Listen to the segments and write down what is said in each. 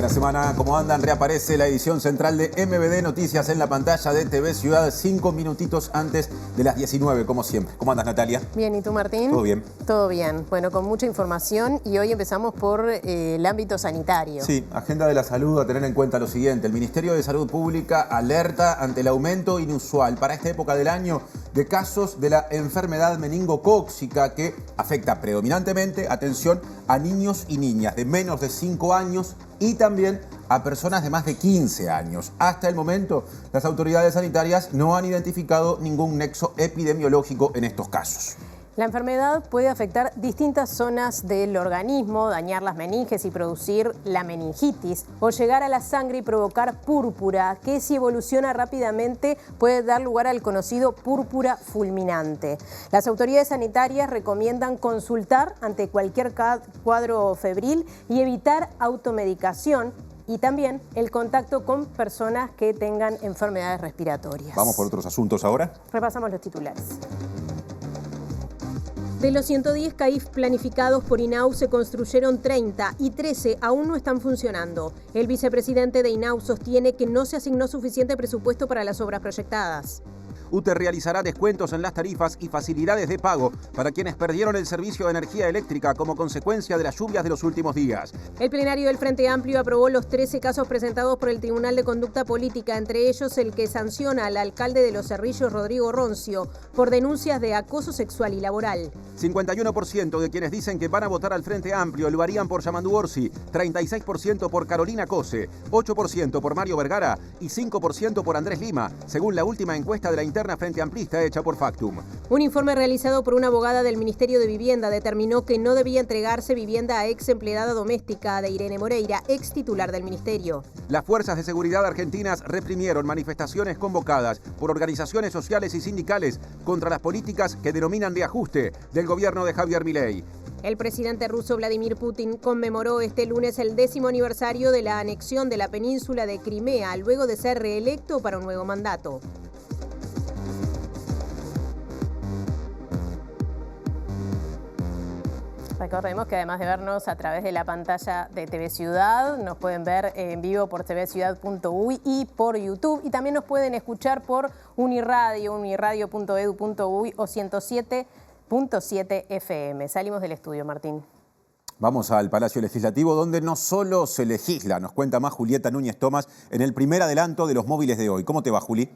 Buena semana, ¿cómo andan? Reaparece la edición central de MBD Noticias en la pantalla de TV Ciudad 5 minutitos antes de las 19, como siempre. ¿Cómo andas, Natalia? Bien, ¿y tú, Martín? Todo bien. Todo bien. Bueno, con mucha información y hoy empezamos por el ámbito sanitario. Sí, agenda de la salud, a tener en cuenta lo siguiente. El Ministerio de Salud Pública alerta ante el aumento inusual para esta época del año de casos de la enfermedad meningocócica que afecta predominantemente, atención, a niños y niñas de menos de 5 años y también a personas de más de 15 años. Hasta el momento, las autoridades sanitarias no han identificado ningún nexo epidemiológico en estos casos. La enfermedad puede afectar distintas zonas del organismo, dañar las meninges y producir la meningitis, o llegar a la sangre y provocar púrpura, que si evoluciona rápidamente puede dar lugar al conocido púrpura fulminante. Las autoridades sanitarias recomiendan consultar ante cualquier cuadro febril y evitar automedicación, y también el contacto con personas que tengan enfermedades respiratorias. Vamos por otros asuntos ahora. Repasamos los titulares. De los 110 CAIF planificados por INAU se construyeron 30 y 13 aún no están funcionando. El vicepresidente de INAU sostiene que no se asignó suficiente presupuesto para las obras proyectadas. UTE realizará descuentos en las tarifas y facilidades de pago para quienes perdieron el servicio de energía eléctrica como consecuencia de las lluvias de los últimos días. El plenario del Frente Amplio aprobó los 13 casos presentados por el Tribunal de Conducta Política, entre ellos el que sanciona al alcalde de Los Cerrillos, Rodrigo Roncio, por denuncias de acoso sexual y laboral. 51% de quienes dicen que van a votar al Frente Amplio lo harían por Yamandu Orsi, 36% por Carolina Cose, 8% por Mario Vergara y 5% por Andrés Lima, según la última encuesta de la interna Frente Amplista hecha por Factum. Un informe realizado por una abogada del Ministerio de Vivienda determinó que no debía entregarse vivienda a ex empleada doméstica de Irene Moreira, ex titular del ministerio. Las fuerzas de seguridad argentinas reprimieron manifestaciones convocadas por organizaciones sociales y sindicales contra las políticas que denominan de ajuste del gobierno de Javier Milei. El presidente ruso Vladimir Putin conmemoró este lunes el 10º aniversario de la anexión de la península de Crimea, luego de ser reelecto para un nuevo mandato. Recordemos que además de vernos a través de la pantalla de TV Ciudad, nos pueden ver en vivo por tvciudad.uy y por YouTube. Y también nos pueden escuchar por Uniradio, uniradio.edu.uy o 107.7 FM. Salimos del estudio, Martín. Vamos al Palacio Legislativo, donde no solo se legisla, nos cuenta más Julieta Núñez Tomás en el primer adelanto de los móviles de hoy. ¿Cómo te va, Juli?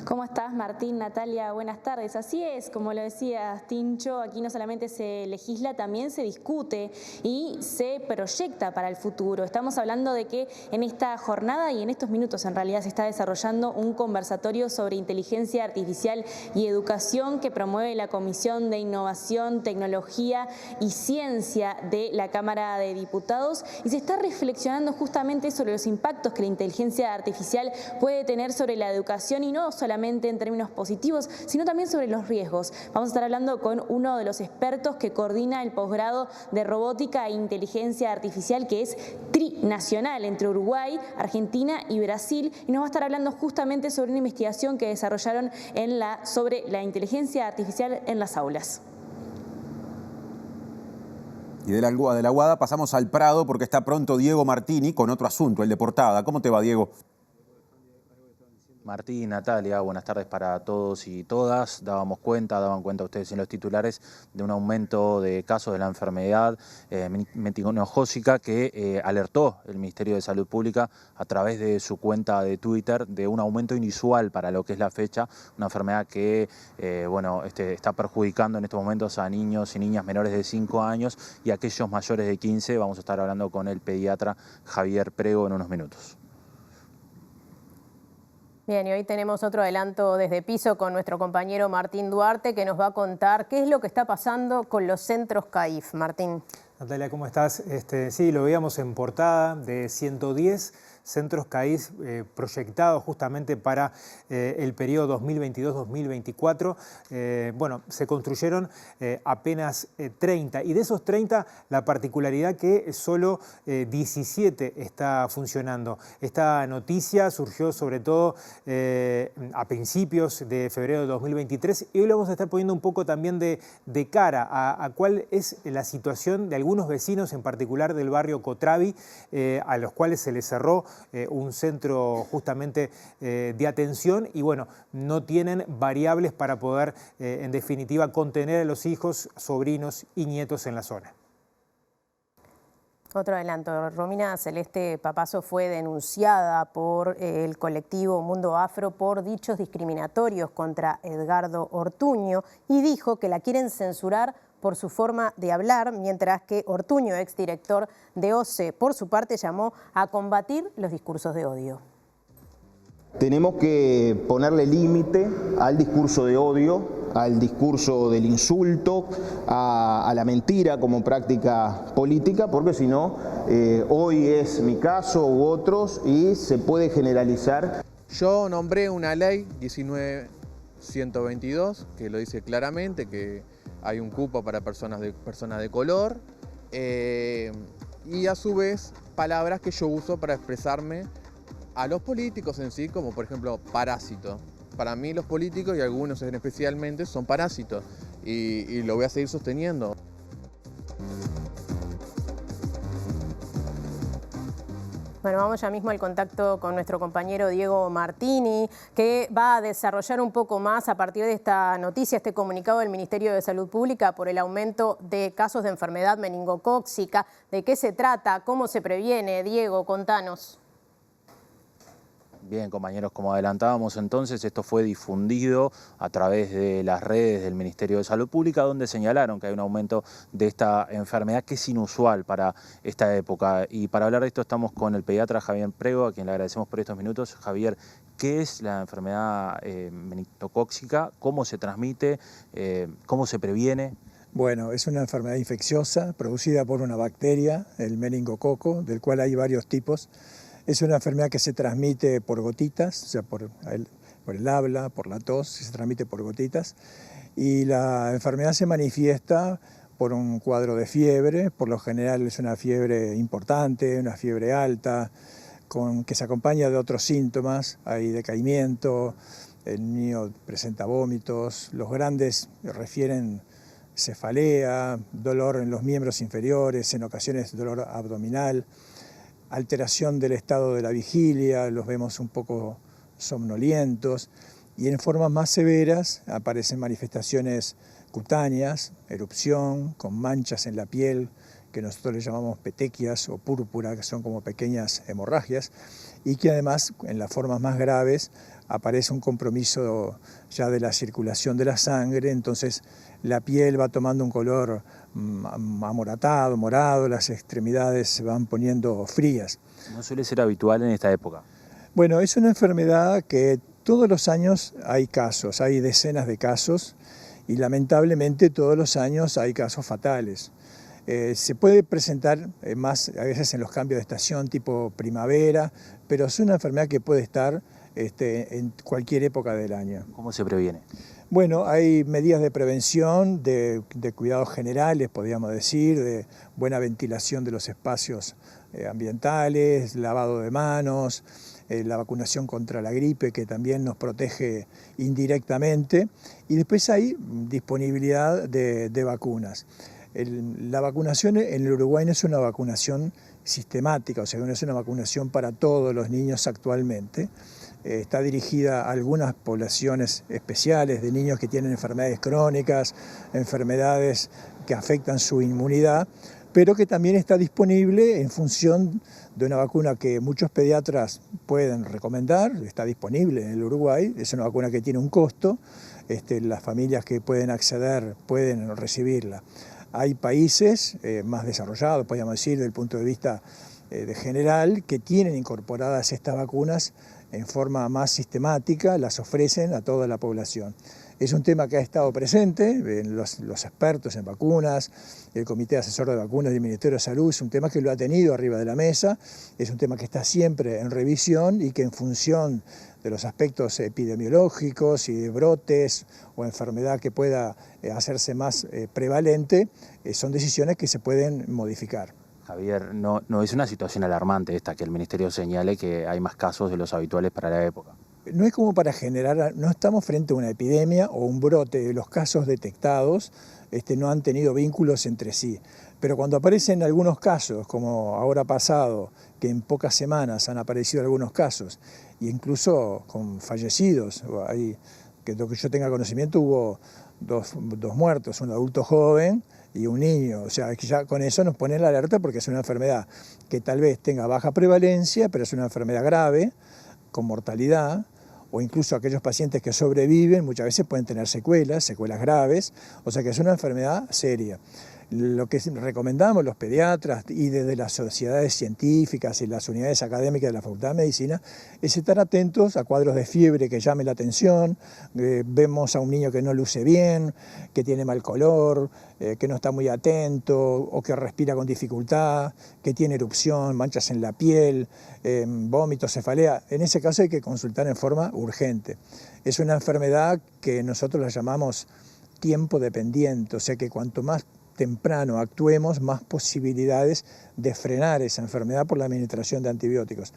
¿Cómo estás, Martín, Natalia? Buenas tardes. Así es, como lo decías, Tincho, aquí no solamente se legisla, también se discute y se proyecta para el futuro. Estamos hablando de que en esta jornada y en estos minutos en realidad se está desarrollando un conversatorio sobre inteligencia artificial y educación que promueve la Comisión de Innovación, Tecnología y Ciencia de la Cámara de Diputados, y se está reflexionando justamente sobre los impactos que la inteligencia artificial puede tener sobre la educación, y no solamente en términos positivos, sino también sobre los riesgos. Vamos a estar hablando con uno de los expertos que coordina el posgrado de Robótica e Inteligencia Artificial, que es trinacional entre Uruguay, Argentina y Brasil, y nos va a estar hablando justamente sobre una investigación que desarrollaron sobre la inteligencia artificial en las aulas. Y de la Guada pasamos al Prado porque está pronto Diego Martini con otro asunto, el de portada. ¿Cómo te va, Diego? Martín, Natalia, buenas tardes para todos y todas. Daban cuenta ustedes en los titulares de un aumento de casos de la enfermedad meningocócica que alertó el Ministerio de Salud Pública a través de su cuenta de Twitter de un aumento inusual para lo que es la fecha, una enfermedad que está perjudicando en estos momentos a niños y niñas menores de 5 años y a aquellos mayores de 15. Vamos a estar hablando con el pediatra Javier Prego en unos minutos. Bien, y hoy tenemos otro adelanto desde piso con nuestro compañero Martín Duarte, que nos va a contar qué es lo que está pasando con los centros CAIF. Martín. Natalia, ¿cómo estás? Sí, lo veíamos en portada de 110 centros CAIS proyectados justamente para el periodo 2022-2024. Bueno, se construyeron apenas 30 y de esos 30 la particularidad que solo 17 está funcionando. Esta noticia surgió sobre todo a principios de febrero de 2023 y hoy le vamos a estar poniendo un poco también de cara a cuál es la situación de algunos vecinos, en particular del barrio Cotravi, a los cuales se les cerró un centro justamente de atención y bueno, no tienen variables para poder en definitiva contener a los hijos, sobrinos y nietos en la zona. Otro adelanto, Romina Celeste Papazo fue denunciada por el colectivo Mundo Afro por dichos discriminatorios contra Edgardo Ortuño y dijo que la quieren censurar por su forma de hablar, mientras que Ortuño, exdirector de OCE, por su parte llamó a combatir los discursos de odio. Tenemos que ponerle límite al discurso de odio, al discurso del insulto, a la mentira como práctica política, porque si no, hoy es mi caso u otros y se puede generalizar. Yo nombré una ley 19.122 que lo dice claramente, que hay un cupo para personas de color y a su vez palabras que yo uso para expresarme a los políticos en sí, como por ejemplo parásito. Para mí los políticos, y algunos especialmente, son parásitos y lo voy a seguir sosteniendo. Bueno, vamos ya mismo al contacto con nuestro compañero Diego Martini, que va a desarrollar un poco más a partir de esta noticia, este comunicado del Ministerio de Salud Pública por el aumento de casos de enfermedad meningocócica. ¿De qué se trata? ¿Cómo se previene? Diego, contanos. Bien, compañeros, como adelantábamos entonces, esto fue difundido a través de las redes del Ministerio de Salud Pública, donde señalaron que hay un aumento de esta enfermedad que es inusual para esta época. Y para hablar de esto estamos con el pediatra Javier Prego, a quien le agradecemos por estos minutos. Javier, ¿qué es la enfermedad meningocócica? ¿Cómo se transmite? ¿Cómo se previene? Bueno, es una enfermedad infecciosa producida por una bacteria, el meningococo, del cual hay varios tipos. Es una enfermedad que se transmite por gotitas, o sea, por el habla, por la tos, se transmite por gotitas. Y la enfermedad se manifiesta por un cuadro de fiebre, por lo general es una fiebre importante, una fiebre alta, que se acompaña de otros síntomas, hay decaimiento, el niño presenta vómitos, los grandes refieren cefalea, dolor en los miembros inferiores, en ocasiones dolor abdominal, alteración del estado de la vigilia, los vemos un poco somnolientos y en formas más severas aparecen manifestaciones cutáneas, erupción, con manchas en la piel, que nosotros le llamamos petequias o púrpura, que son como pequeñas hemorragias, y que además en las formas más graves aparece un compromiso ya de la circulación de la sangre, entonces la piel va tomando un color amoratado, morado, las extremidades se van poniendo frías. ¿No suele ser habitual en esta época? Bueno, es una enfermedad que todos los años hay casos, hay decenas de casos y lamentablemente todos los años hay casos fatales. Se puede presentar más a veces en los cambios de estación tipo primavera, pero es una enfermedad que puede estar en cualquier época del año. ¿Cómo se previene? Bueno, hay medidas de prevención, de cuidados generales, podríamos decir, de buena ventilación de los espacios ambientales, lavado de manos, la vacunación contra la gripe, que también nos protege indirectamente, y después hay disponibilidad de vacunas. La vacunación en el Uruguay no es una vacunación sistemática, o sea, no es una vacunación para todos los niños actualmente. Está dirigida a algunas poblaciones especiales de niños que tienen enfermedades crónicas, enfermedades que afectan su inmunidad, pero que también está disponible en función de una vacuna que muchos pediatras pueden recomendar, está disponible en el Uruguay, es una vacuna que tiene un costo, las familias que pueden acceder pueden recibirla. Hay países más desarrollados, podríamos decir, desde el punto de vista de general, que tienen incorporadas estas vacunas en forma más sistemática, las ofrecen a toda la población. Es un tema que ha estado presente, los expertos en vacunas, el Comité Asesor de Vacunas del Ministerio de Salud, es un tema que lo ha tenido arriba de la mesa, es un tema que está siempre en revisión y que en función de los aspectos epidemiológicos y de brotes o enfermedad que pueda hacerse más prevalente, son decisiones que se pueden modificar. Javier, no es una situación alarmante esta que el Ministerio señale que hay más casos de los habituales para la época. No es como para generar, no estamos frente a una epidemia o un brote. Los casos detectados no han tenido vínculos entre sí. Pero cuando aparecen algunos casos, como ahora pasado, que en pocas semanas han aparecido algunos casos, e incluso con fallecidos, que lo que yo tenga conocimiento hubo dos muertos, un adulto joven y un niño. O sea, que ya con eso nos pone la alerta porque es una enfermedad que tal vez tenga baja prevalencia, pero es una enfermedad grave, con mortalidad, o incluso aquellos pacientes que sobreviven muchas veces pueden tener secuelas graves, o sea que es una enfermedad seria. Lo que recomendamos los pediatras y desde las sociedades científicas y las unidades académicas de la Facultad de Medicina es estar atentos a cuadros de fiebre que llamen la atención, vemos a un niño que no luce bien, que tiene mal color, que no está muy atento o que respira con dificultad, que tiene erupción, manchas en la piel, vómitos, cefalea. En ese caso hay que consultar en forma urgente. Es una enfermedad que nosotros la llamamos tiempo dependiente, o sea que cuanto más temprano actuemos, más posibilidades de frenar esa enfermedad por la administración de antibióticos.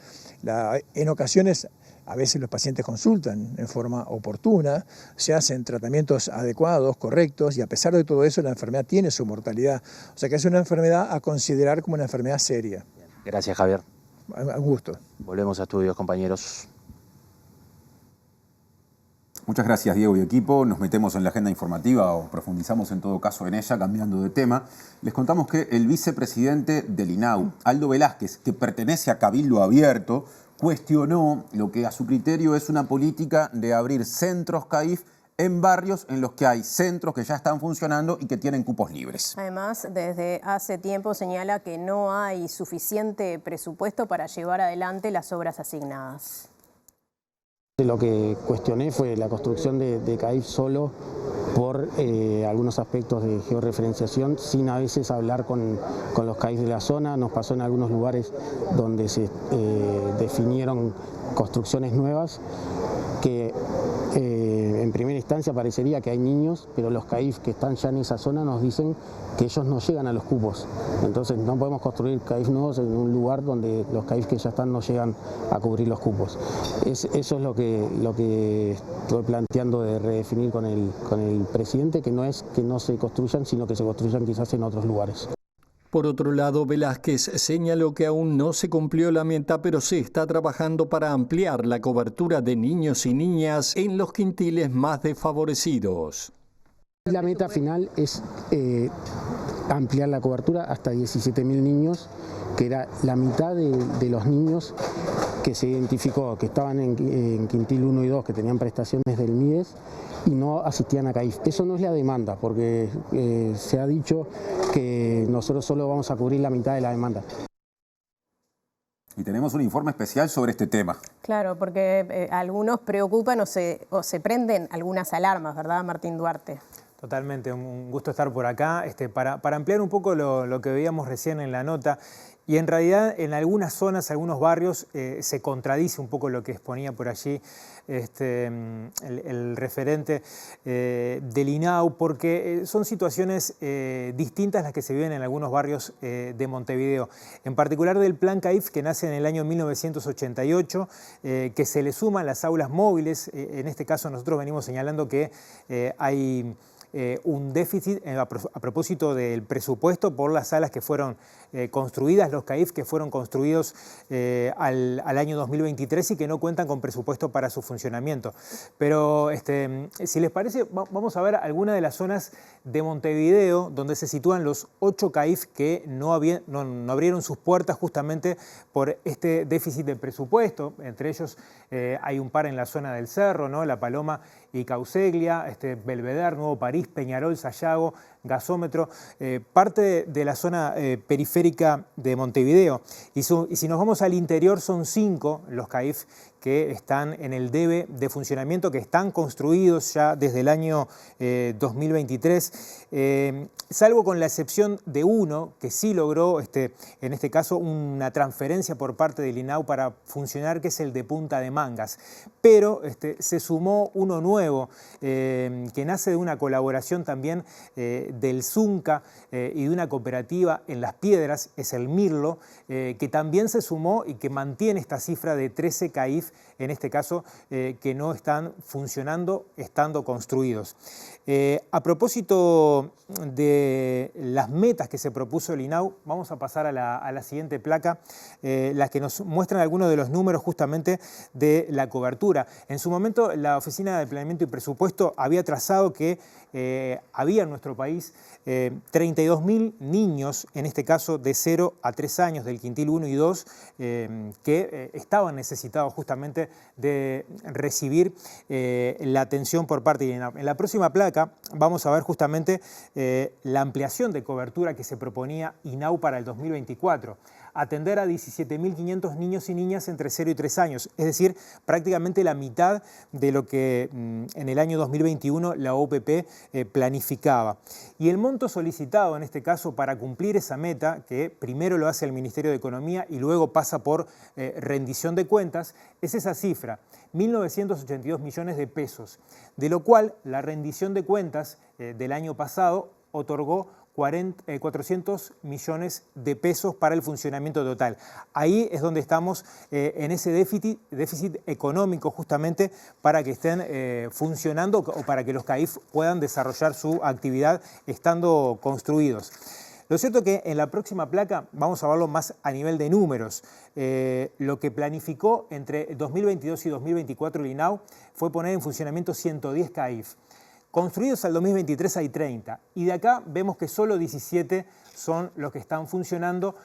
En ocasiones, a veces los pacientes consultan en forma oportuna, se hacen tratamientos adecuados, correctos, y a pesar de todo eso la enfermedad tiene su mortalidad. O sea que es una enfermedad a considerar como una enfermedad seria. Gracias, Javier. Un gusto. Volvemos a estudios, compañeros. Muchas gracias, Diego y equipo. Nos metemos en la agenda informativa o profundizamos en todo caso en ella, cambiando de tema. Les contamos que el vicepresidente del INAU, Aldo Velázquez, que pertenece a Cabildo Abierto, cuestionó lo que a su criterio es una política de abrir centros CAIF en barrios en los que hay centros que ya están funcionando y que tienen cupos libres. Además, desde hace tiempo señala que no hay suficiente presupuesto para llevar adelante las obras asignadas. Lo que cuestioné fue la construcción de CAIF solo por algunos aspectos de georreferenciación, sin a veces hablar con los CAIF de la zona. Nos pasó en algunos lugares donde se definieron construcciones nuevas que en primera instancia parecería que hay niños, pero los CAIF que están ya en esa zona nos dicen que ellos no llegan a los cupos. Entonces no podemos construir CAIF nuevos en un lugar donde los CAIF que ya están no llegan a cubrir los cupos. Eso es lo que estoy planteando de redefinir con el presidente, que no es que no se construyan, sino que se construyan quizás en otros lugares. Por otro lado, Velázquez señaló que aún no se cumplió la meta, pero se está trabajando para ampliar la cobertura de niños y niñas en los quintiles más desfavorecidos. La meta final es ampliar la cobertura hasta 17.000 niños, que era la mitad de los niños que se identificó que estaban en quintil 1 y 2, que tenían prestaciones del MIDES y no asistían a CAIF. Eso no es la demanda, porque se ha dicho que nosotros solo vamos a cubrir la mitad de la demanda. Y tenemos un informe especial sobre este tema. Claro, porque algunos preocupan o se prenden algunas alarmas, ¿verdad, Martín Duarte? Totalmente, un gusto estar por acá. Para ampliar un poco lo que veíamos recién en la nota, y en realidad en algunas zonas, algunos barrios, se contradice un poco lo que exponía por allí el referente del INAU, porque son situaciones distintas las que se viven en algunos barrios de Montevideo. En particular del Plan CAIF, que nace en el año 1988, que se le suman las aulas móviles. En este caso nosotros venimos señalando que hay un déficit a propósito del presupuesto por las salas que fueron construidas, los CAIF que fueron construidos al año 2023 y que no cuentan con presupuesto para su funcionamiento. Pero si les parece, vamos a ver algunas de las zonas de Montevideo donde se sitúan los 8 CAIF que no abrieron sus puertas justamente por este déficit de presupuesto. Entre ellos hay un par en la zona del Cerro, ¿no? La Paloma y Cauceglia, Belvedere, Nuevo París, Peñarol, Sayago, Gasómetro, parte de la zona periférica de Montevideo. Y si nos vamos al interior, son 5 los CAIF que están en el debe de funcionamiento, que están construidos ya desde el año 2023, salvo con la excepción de uno que sí logró, en este caso, una transferencia por parte del INAU para funcionar, que es el de Punta de Mangas. Pero se sumó uno nuevo, que nace de una colaboración también del Zunca y de una cooperativa en Las Piedras, es el Mirlo, que también se sumó y que mantiene esta cifra de 13 CAIF, en este caso, que no están funcionando, estando construidos. A propósito de las metas que se propuso el INAU, vamos a pasar a la siguiente placa, las que nos muestran algunos de los números justamente de la cobertura. En su momento, la Oficina de Planeamiento y Presupuesto había trazado que había en nuestro país 32.000 niños, en este caso de 0 a 3 años, del quintil 1 y 2, que estaban necesitados justamente de recibir la atención por parte de INAU. En la próxima placa vamos a ver justamente la ampliación de cobertura que se proponía INAU para el 2024. Atender a 17.500 niños y niñas entre 0 y 3 años, es decir, prácticamente la mitad de lo que en el año 2021 la OPP planificaba. Y el monto solicitado en este caso para cumplir esa meta, que primero lo hace el Ministerio de Economía y luego pasa por rendición de cuentas, es esa cifra, 1.982 millones de pesos, de lo cual la rendición de cuentas del año pasado otorgó 400 millones de pesos para el funcionamiento total. Ahí es donde estamos en ese déficit económico justamente para que estén funcionando o para que los CAIF puedan desarrollar su actividad estando construidos. Lo cierto es que en la próxima placa vamos a verlo más a nivel de números. Lo que planificó entre 2022 y 2024 el INAU fue poner en funcionamiento 110 CAIF. Construidos al 2023 hay 30 y de acá vemos que solo 17 son los que están funcionando.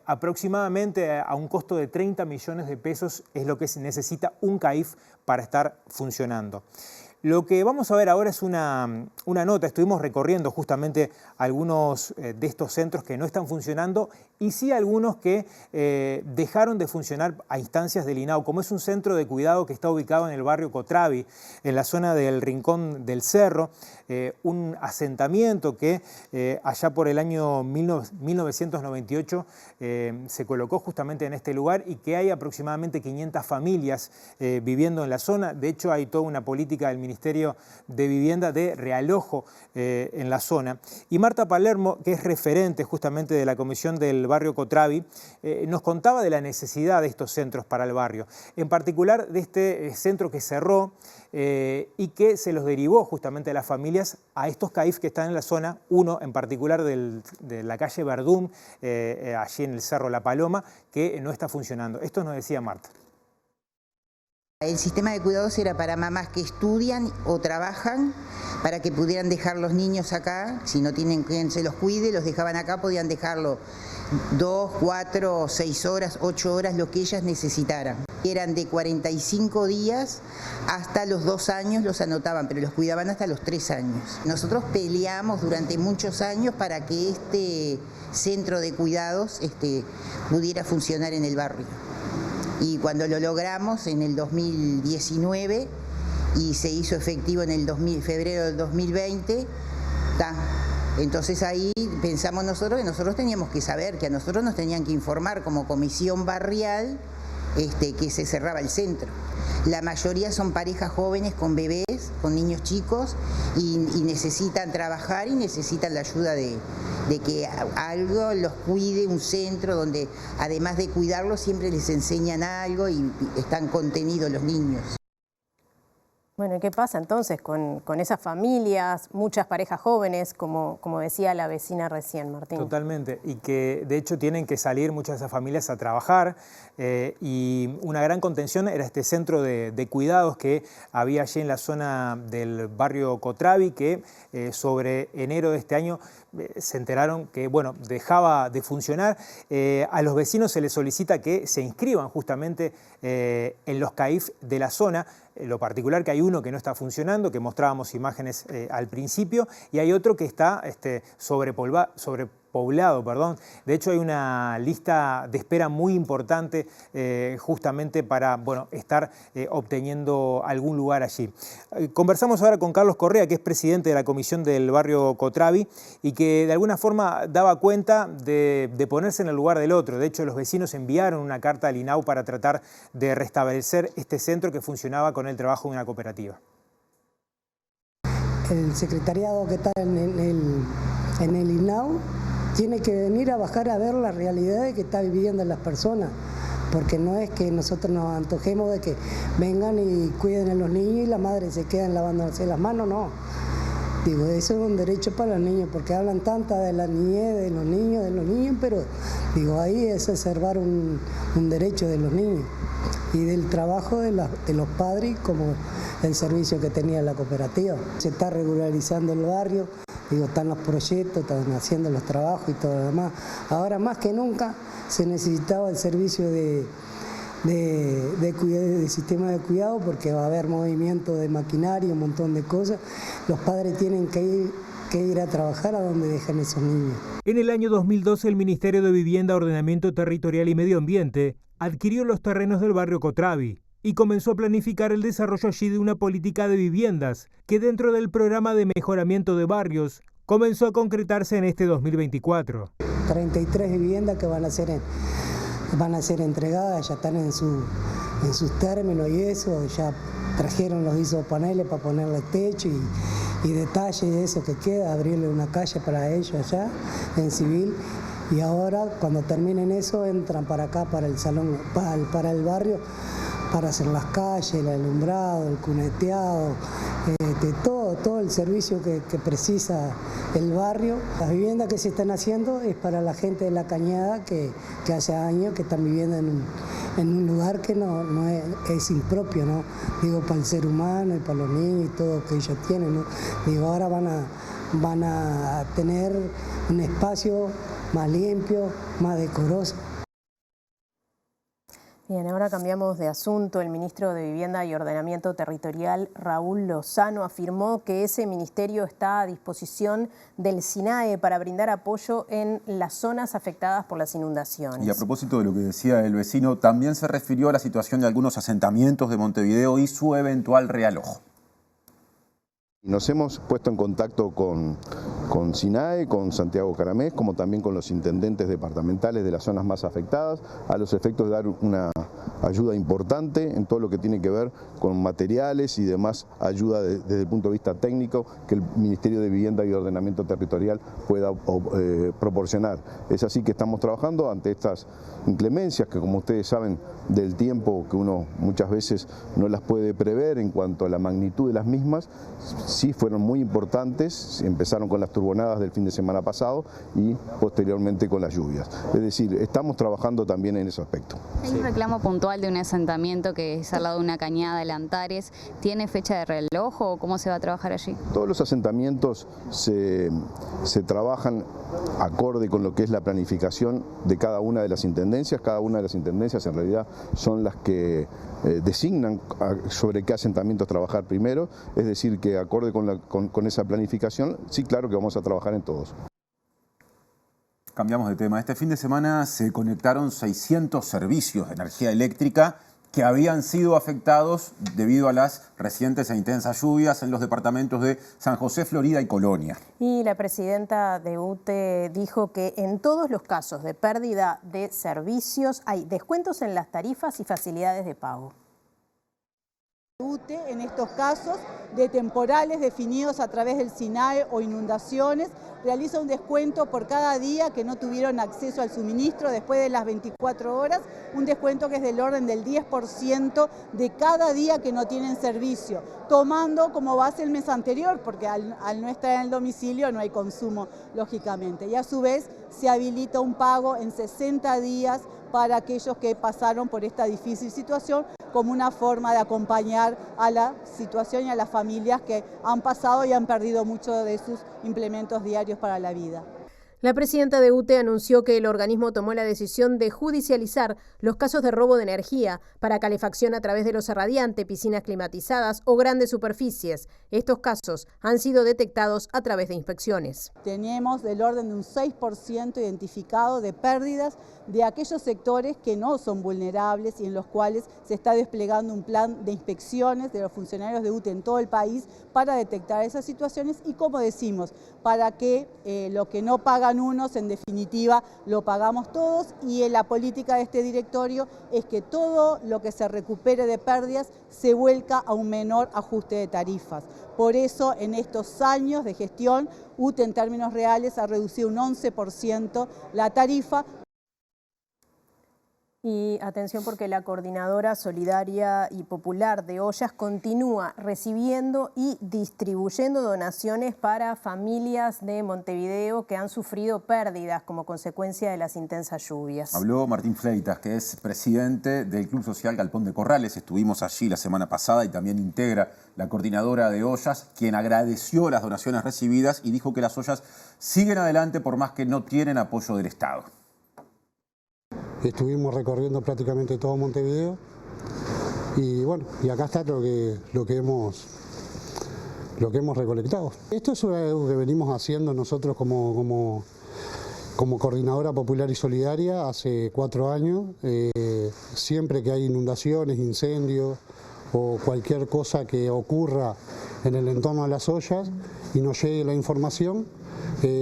Aproximadamente a un costo de 30 millones de pesos es lo que necesita un CAIF para estar funcionando. Lo que vamos a ver ahora es una nota. Estuvimos recorriendo justamente algunos de estos centros que no están funcionando y sí algunos que dejaron de funcionar a instancias del INAU, como es un centro de cuidado que está ubicado en el barrio Cotravi, en la zona del Rincón del Cerro, un asentamiento que allá por el año 1998 se colocó justamente en este lugar y que hay aproximadamente 500 familias viviendo en la zona. De hecho, hay toda una política del Ministerio de Vivienda de realojo en la zona. Y Marta Palermo, que es referente justamente de la Comisión del Barrio Cotravi, nos contaba de la necesidad de estos centros para el barrio, en particular de este centro que cerró y que se los derivó justamente a las familias a estos CAIF que están en la zona, uno en particular de la calle Verdún, allí en el Cerro La Paloma, que no está funcionando. Esto nos decía Marta. El sistema de cuidados era para mamás que estudian o trabajan, para que pudieran dejar los niños acá. Si no tienen quien se los cuide, los dejaban acá, podían dejarlo 2, 4, 6 horas, 8 horas, lo que ellas necesitaran. Eran de 45 días hasta los 2 años, los anotaban, pero los cuidaban hasta los 3 años. Nosotros peleamos durante muchos años para que este centro de cuidados pudiera funcionar en el barrio. Y cuando lo logramos en el 2019 y se hizo efectivo en el febrero del 2020, entonces ahí pensamos nosotros que nosotros teníamos que saber, que a nosotros nos tenían que informar como comisión barrial que se cerraba el centro. La mayoría son parejas jóvenes con bebés, con niños chicos y necesitan trabajar y necesitan la ayuda de que algo los cuide, un centro donde además de cuidarlos siempre les enseñan algo y están contenidos los niños. Bueno, ¿qué pasa entonces con esas familias, muchas parejas jóvenes, como decía la vecina recién, Martín? Totalmente, y que de hecho tienen que salir muchas de esas familias a trabajar y una gran contención era este centro de cuidados que había allí en la zona del barrio Cotravi, que sobre enero de este año se enteraron que bueno, dejaba de funcionar. A los vecinos se les solicita que se inscriban justamente en los CAIF de la zona. Lo particular que hay uno que no está funcionando, que mostrábamos imágenes al principio, y hay otro que está sobrepoblados poblado, perdón. De hecho, hay una lista de espera muy importante justamente para estar obteniendo algún lugar allí. Conversamos ahora con Carlos Correa, que es presidente de la comisión del barrio Cotrabi y que de alguna forma daba cuenta de ponerse en el lugar del otro. De hecho, los vecinos enviaron una carta al INAU para tratar de restablecer este centro que funcionaba con el trabajo de una cooperativa. El secretariado que está en el INAU tiene que venir a bajar a ver la realidad de que está viviendo las personas, porque no es que nosotros nos antojemos de que vengan y cuiden a los niños y las madres se quedan lavándose las manos, no. Digo, eso es un derecho para los niños, porque hablan tanto de la niñez, de los niños, pero digo, ahí es observar un derecho de los niños y del trabajo de los padres como el servicio que tenía la cooperativa. Se está regularizando el barrio. Digo, están los proyectos, están haciendo los trabajos y todo lo demás. Ahora más que nunca se necesitaba el servicio de sistema de cuidado, porque va a haber movimiento de maquinaria, un montón de cosas. Los padres tienen que ir a trabajar a donde dejan esos niños. En el año 2012 el Ministerio de Vivienda, Ordenamiento Territorial y Medio Ambiente adquirió los terrenos del barrio Cotrabi y comenzó a planificar el desarrollo allí de una política de viviendas que dentro del programa de mejoramiento de barrios comenzó a concretarse en este 2024. 33 viviendas que van a ser entregadas, ya están en sus términos y eso, ya trajeron los isopaneles para ponerle techo y detalles de eso que queda, abrirle una calle para ellos allá en civil. Y ahora cuando terminen eso entran para acá, para el salón, para el barrio, para hacer las calles, el alumbrado, el cuneteado, todo el servicio que precisa el barrio. Las viviendas que se están haciendo es para la gente de La Cañada que hace años que están viviendo en un lugar que no es impropio, ¿no? Digo, para el ser humano y para los niños y todo que ellos tienen, ¿no? Digo, ahora van a tener un espacio más limpio, más decoroso. Bien, ahora cambiamos de asunto. El ministro de Vivienda y Ordenamiento Territorial, Raúl Lozano, afirmó que ese ministerio está a disposición del SINAE para brindar apoyo en las zonas afectadas por las inundaciones. Y a propósito de lo que decía el vecino, también se refirió a la situación de algunos asentamientos de Montevideo y su eventual realojo. Nos hemos puesto en contacto con SINAE, con Santiago Caramés, como también con los intendentes departamentales de las zonas más afectadas, a los efectos de dar una ayuda importante en todo lo que tiene que ver con materiales y demás ayuda desde el punto de vista técnico que el Ministerio de Vivienda y Ordenamiento Territorial pueda proporcionar. Es así que estamos trabajando ante estas inclemencias que, como ustedes saben, del tiempo que uno muchas veces no las puede prever en cuanto a la magnitud de las mismas. Sí fueron muy importantes, empezaron con las turbonadas del fin de semana pasado y posteriormente con las lluvias. Es decir, estamos trabajando también en ese aspecto. Hay un reclamo puntual de un asentamiento que es al lado de una cañada de Antares. ¿Tiene fecha de reloj o cómo se va a trabajar allí? Todos los asentamientos se trabajan acorde con lo que es la planificación de cada una de las intendencias. Cada una de las intendencias en realidad son las que designan sobre qué asentamientos trabajar primero, es decir, que acorde con esa planificación, sí, claro que vamos a trabajar en todos. Cambiamos de tema. Este fin de semana se conectaron 600 servicios de energía eléctrica que habían sido afectados debido a las recientes e intensas lluvias en los departamentos de San José, Florida y Colonia. Y la presidenta de UTE dijo que en todos los casos de pérdida de servicios hay descuentos en las tarifas y facilidades de pago. UTE en estos casos de temporales definidos a través del SINAE o inundaciones realiza un descuento por cada día que no tuvieron acceso al suministro después de las 24 horas, un descuento que es del orden del 10% de cada día que no tienen servicio, tomando como base el mes anterior, porque al no estar en el domicilio no hay consumo, lógicamente. Y a su vez se habilita un pago en 60 días para aquellos que pasaron por esta difícil situación, como una forma de acompañar a la situación y a las familias que han pasado y han perdido mucho de sus implementos diarios para la vida. La presidenta de UTE anunció que el organismo tomó la decisión de judicializar los casos de robo de energía para calefacción a través de losa radiante, piscinas climatizadas o grandes superficies. Estos casos han sido detectados a través de inspecciones. Tenemos del orden de un 6% identificado de pérdidas de aquellos sectores que no son vulnerables y en los cuales se está desplegando un plan de inspecciones de los funcionarios de UTE en todo el país para detectar esas situaciones y, como decimos, para que lo que no pagan unos, en definitiva, lo pagamos todos, y en la política de este directorio es que todo lo que se recupere de pérdidas se vuelca a un menor ajuste de tarifas. Por eso, en estos años de gestión, UTE en términos reales ha reducido un 11% la tarifa. Y atención, porque la Coordinadora Solidaria y Popular de Ollas continúa recibiendo y distribuyendo donaciones para familias de Montevideo que han sufrido pérdidas como consecuencia de las intensas lluvias. Habló Martín Fleitas, que es presidente del Club Social Galpón de Corrales. Estuvimos allí la semana pasada y también integra la Coordinadora de Ollas, quien agradeció las donaciones recibidas y dijo que las ollas siguen adelante por más que no tienen apoyo del Estado. Estuvimos recorriendo prácticamente todo Montevideo y bueno, y acá está lo que hemos recolectado. Esto es algo que venimos haciendo nosotros como Coordinadora Popular y Solidaria hace 4 años. Siempre que hay inundaciones, incendios o cualquier cosa que ocurra en el entorno de las ollas y nos llegue la información,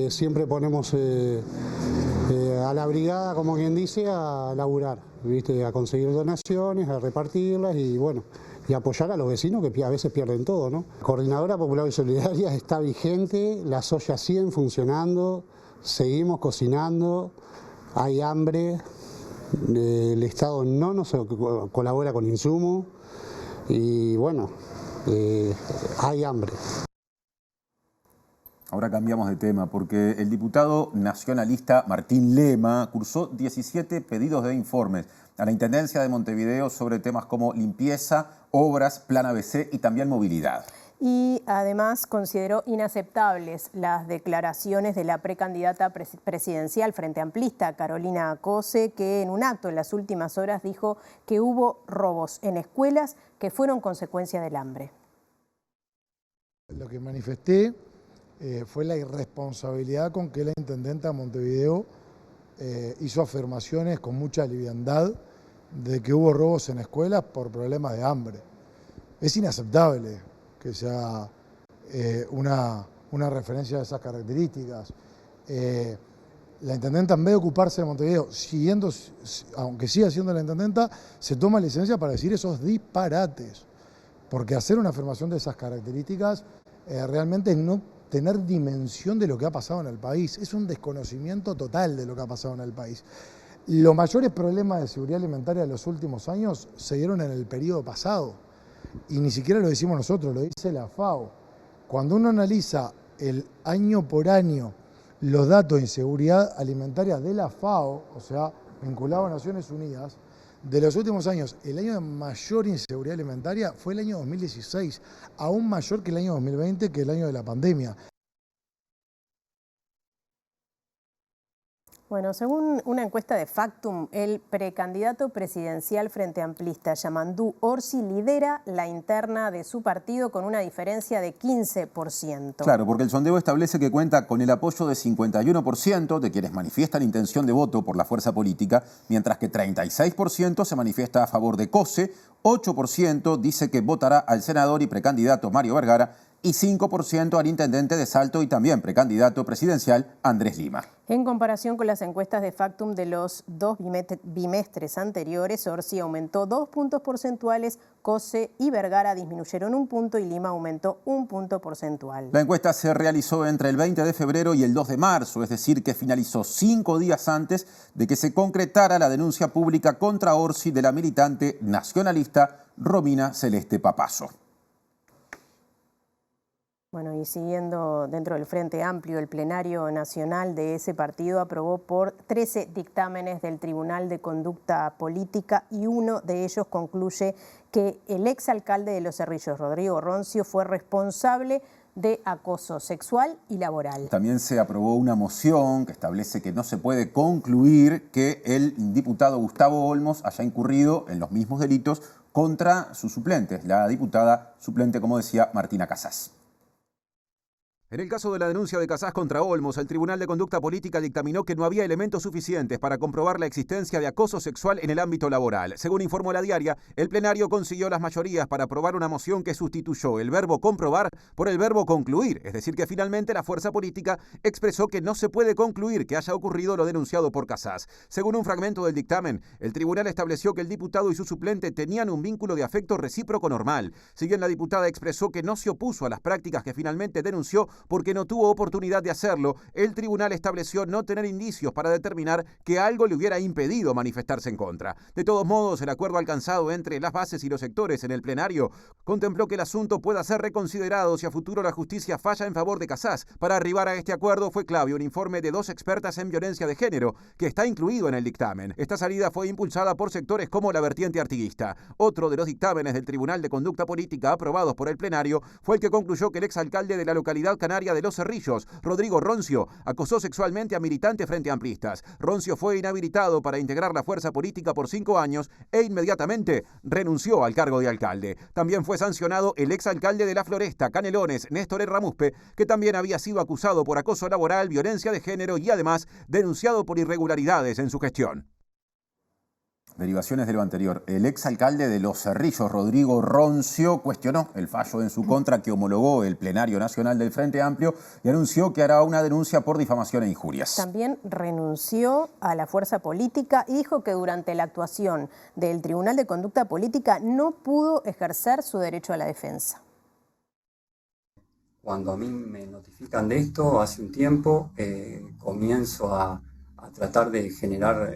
siempre ponemos a la brigada, como quien dice, a laburar, ¿viste? A conseguir donaciones, a repartirlas y bueno, y apoyar a los vecinos que a veces pierden todo, ¿no? Coordinadora Popular y Solidaria está vigente, las ollas siguen funcionando, seguimos cocinando, hay hambre, el Estado no nos colabora con insumos y bueno, hay hambre. Ahora cambiamos de tema porque el diputado nacionalista Martín Lema cursó 17 pedidos de informes a la Intendencia de Montevideo sobre temas como limpieza, obras, plan ABC y también movilidad. Y además consideró inaceptables las declaraciones de la precandidata presidencial Frente Amplista, Carolina Cose, que en un acto en las últimas horas dijo que hubo robos en escuelas que fueron consecuencia del hambre. Lo que manifesté fue la irresponsabilidad con que la intendenta de Montevideo hizo afirmaciones con mucha liviandad de que hubo robos en escuelas por problemas de hambre. Es inaceptable que sea una referencia de esas características. La intendenta, en vez de ocuparse de Montevideo, aunque siga siendo la intendenta, se toma licencia para decir esos disparates. Porque hacer una afirmación de esas características realmente es no tener dimensión de lo que ha pasado en el país. Es un desconocimiento total de lo que ha pasado en el país. Los mayores problemas de seguridad alimentaria de los últimos años se dieron en el periodo pasado. Y ni siquiera lo decimos nosotros, lo dice la FAO. Cuando uno analiza el año por año los datos de inseguridad alimentaria de la FAO, o sea, vinculado a Naciones Unidas, de los últimos años, el año de mayor inseguridad alimentaria fue el año 2016, aún mayor que el año 2020, que el año de la pandemia. Bueno, según una encuesta de Factum, el precandidato presidencial Frente Amplista, Yamandú Orsi, lidera la interna de su partido con una diferencia de 15%. Claro, porque el sondeo establece que cuenta con el apoyo de 51% de quienes manifiestan intención de voto por la fuerza política, mientras que 36% se manifiesta a favor de Cose, 8% dice que votará al senador y precandidato Mario Vergara y 5% al intendente de Salto y también precandidato presidencial Andrés Lima. En comparación con las encuestas de Factum de los 2 bimestres anteriores, Orsi aumentó 2 puntos porcentuales, Cose y Vergara disminuyeron 1 punto y Lima aumentó 1 punto porcentual. La encuesta se realizó entre el 20 de febrero y el 2 de marzo, es decir, que finalizó 5 días antes de que se concretara la denuncia pública contra Orsi de la militante nacionalista Romina Celeste Papazo. Bueno, y siguiendo dentro del Frente Amplio, el plenario nacional de ese partido aprobó por 13 dictámenes del Tribunal de Conducta Política y uno de ellos concluye que el exalcalde de Los Cerrillos, Rodrigo Roncio, fue responsable de acoso sexual y laboral. También se aprobó una moción que establece que no se puede concluir que el diputado Gustavo Olmos haya incurrido en los mismos delitos contra sus suplentes, la diputada suplente, como decía, Martina Casás. En el caso de la denuncia de Casás contra Olmos, el Tribunal de Conducta Política dictaminó que no había elementos suficientes para comprobar la existencia de acoso sexual en el ámbito laboral. Según informó La Diaria, el plenario consiguió las mayorías para aprobar una moción que sustituyó el verbo comprobar por el verbo concluir, es decir, que finalmente la fuerza política expresó que no se puede concluir que haya ocurrido lo denunciado por Casás. Según un fragmento del dictamen, el tribunal estableció que el diputado y su suplente tenían un vínculo de afecto recíproco normal. Si bien la diputada expresó que no se opuso a las prácticas que finalmente denunció, porque no tuvo oportunidad de hacerlo, el tribunal estableció no tener indicios para determinar que algo le hubiera impedido manifestarse en contra. De todos modos, el acuerdo alcanzado entre las bases y los sectores en el plenario contempló que el asunto pueda ser reconsiderado si a futuro la justicia falla en favor de Casás. Para arribar a este acuerdo fue clave un informe de 2 expertas en violencia de género, que está incluido en el dictamen. Esta salida fue impulsada por sectores como la vertiente artiguista. Otro de los dictámenes del Tribunal de Conducta Política aprobados por el plenario fue el que concluyó que el exalcalde de la localidad canaria de Los Cerrillos, Rodrigo Roncio, acosó sexualmente a militantes frente amplistas. Roncio fue inhabilitado para integrar la fuerza política por 5 años e inmediatamente renunció al cargo de alcalde. También fue sancionado el exalcalde de La Floresta, Canelones, Néstor Ramuspe, que también había sido acusado por acoso laboral, violencia de género y además denunciado por irregularidades en su gestión. Derivaciones de lo anterior. El exalcalde de Los Cerrillos, Rodrigo Roncio, cuestionó el fallo en su contra que homologó el Plenario Nacional del Frente Amplio y anunció que hará una denuncia por difamación e injurias. También renunció a la fuerza política y dijo que durante la actuación del Tribunal de Conducta Política no pudo ejercer su derecho a la defensa. Cuando a mí me notifican de esto, hace un tiempo, comienzo a tratar de generar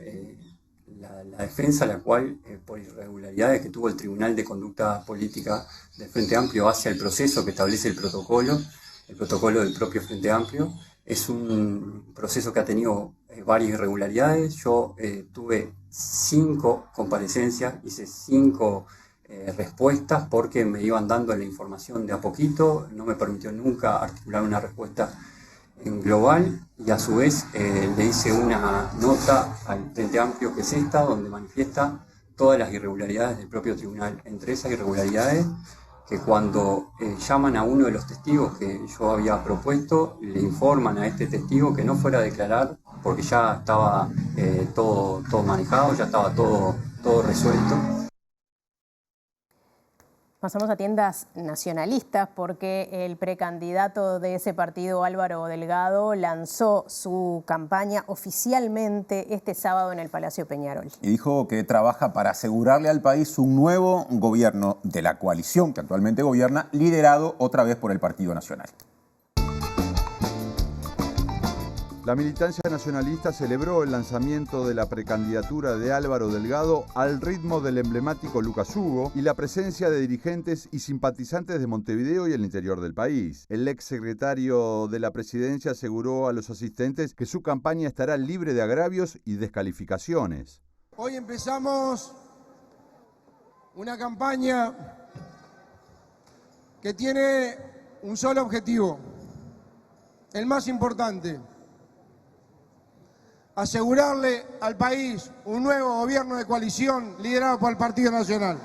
la defensa, la cual, por irregularidades que tuvo el Tribunal de Conducta Política del Frente Amplio hacia el proceso que establece el protocolo del propio Frente Amplio, es un proceso que ha tenido varias irregularidades. Yo tuve 5 comparecencias, hice 5 respuestas porque me iban dando la información de a poquito, no me permitió nunca articular una respuesta en global, y a su vez le hice una nota al Frente Amplio, que es esta, donde manifiesta todas las irregularidades del propio tribunal. Entre esas irregularidades, que cuando llaman a uno de los testigos que yo había propuesto, le informan a este testigo que no fuera a declarar porque ya estaba todo manejado, ya estaba todo resuelto. Pasamos a tiendas nacionalistas porque el precandidato de ese partido, Álvaro Delgado, lanzó su campaña oficialmente este sábado en el Palacio Peñarol. Y dijo que trabaja para asegurarle al país un nuevo gobierno de la coalición que actualmente gobierna, liderado otra vez por el Partido Nacional. La militancia nacionalista celebró el lanzamiento de la precandidatura de Álvaro Delgado al ritmo del emblemático Lucas Hugo y la presencia de dirigentes y simpatizantes de Montevideo y el interior del país. El exsecretario de la presidencia aseguró a los asistentes que su campaña estará libre de agravios y descalificaciones. Hoy empezamos una campaña que tiene un solo objetivo, el más importante: asegurarle al país un nuevo gobierno de coalición liderado por el Partido Nacional.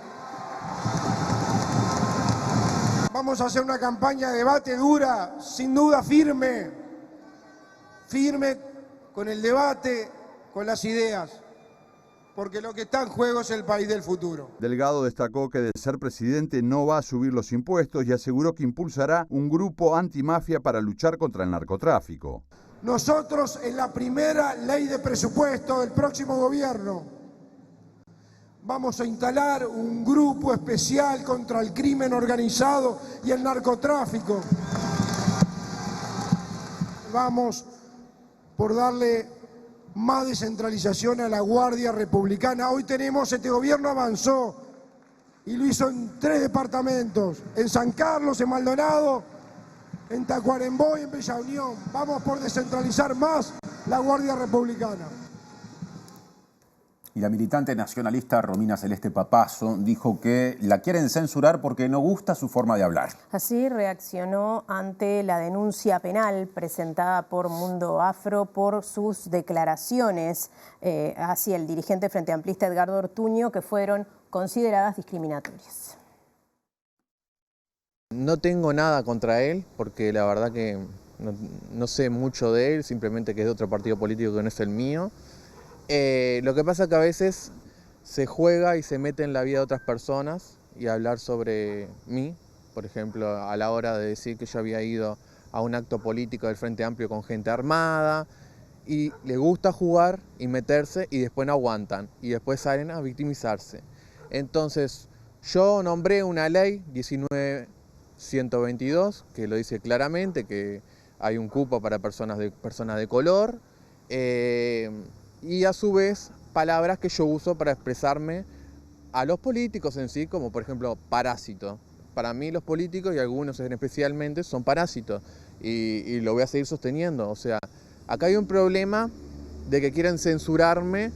Vamos a hacer una campaña de debate dura, sin duda firme con el debate, con las ideas, porque lo que está en juego es el país del futuro. Delgado destacó que de ser presidente no va a subir los impuestos y aseguró que impulsará un grupo antimafia para luchar contra el narcotráfico. Nosotros, en la primera ley de presupuesto del próximo gobierno, vamos a instalar un grupo especial contra el crimen organizado y el narcotráfico. Vamos por darle más descentralización a la Guardia Republicana. Hoy tenemos, este gobierno avanzó y lo hizo en 3 departamentos, en San Carlos, en Maldonado, en Tacuarembó y en Bella Unión. Vamos por descentralizar más la Guardia Republicana. Y la militante nacionalista Romina Celeste Papazo dijo que la quieren censurar porque no gusta su forma de hablar. Así reaccionó ante la denuncia penal presentada por Mundo Afro por sus declaraciones hacia el dirigente frente amplista Edgardo Ortuño, que fueron consideradas discriminatorias. No tengo nada contra él, porque la verdad que no sé mucho de él, simplemente que es de otro partido político que no es el mío. Lo que pasa es que a veces se juega y se mete en la vida de otras personas y hablar sobre mí, por ejemplo, a la hora de decir que yo había ido a un acto político del Frente Amplio con gente armada, y le gusta jugar y meterse y después no aguantan y después salen a victimizarse. Entonces yo nombré una ley 19.122 que lo dice claramente, que hay un cupo para personas de color, y a su vez palabras que yo uso para expresarme a los políticos en sí, como por ejemplo parásito. Para mí los políticos, y algunos especialmente, son parásitos, y lo voy a seguir sosteniendo. O sea, acá hay un problema de que quieren censurarme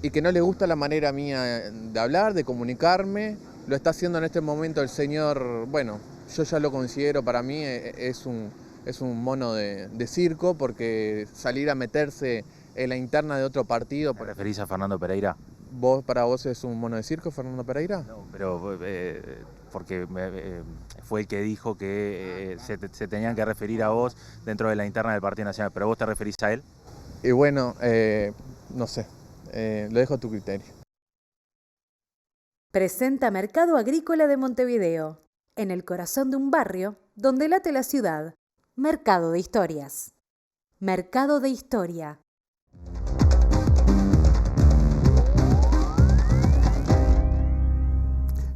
y que no les gusta la manera mía de hablar, de comunicarme. Lo está haciendo en este momento el señor, bueno, yo ya lo considero, para mí es un mono de circo, porque salir a meterse en la interna de otro partido. ¿Te referís a Fernando Pereira? ¿Para vos es un mono de circo, Fernando Pereira? No, pero porque fue el que dijo que se tenían que referir a vos dentro de la interna del Partido Nacional, pero vos te referís a él. Y bueno, no sé, lo dejo a tu criterio. Presenta Mercado Agrícola de Montevideo, en el corazón de un barrio donde late la ciudad. Mercado de Historias. Mercado de Historia.